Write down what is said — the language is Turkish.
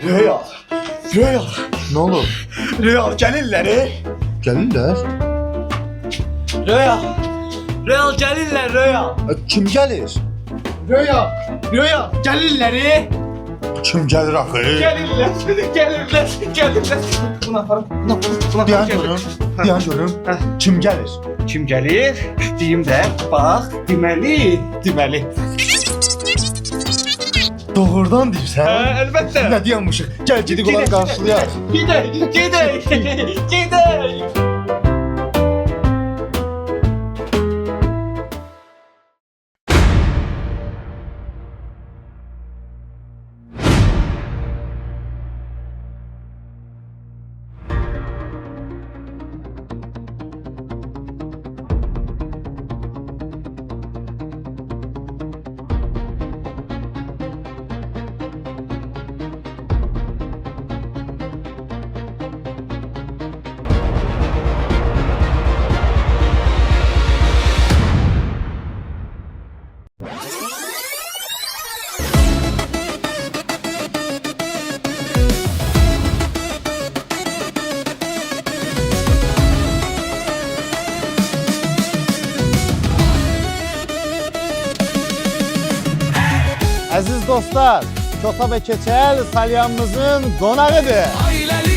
Rüya. Rüya. Ne olur? Rüya gelirler. Gəlirlər. Rüya. Rüya gelirler Rüya. Kim gəlir? Rüya. Rüya gelirler. Kim gəlir axı? Gelirler. Gelirler. Gelirler. Buna aparın. Buna Dayan görüm. Dayan görüm. Kim gəlir? Kim gelir? Diyeyim de bak. Demeli. Doğrudan deyirsən? Elbette. Nə deyəmişik? Gəl gedik onları qarşılayaq. Gidey. Əziz dostlar, Kosa və Keçəl Salyanımızın qonağıdır. Ailəli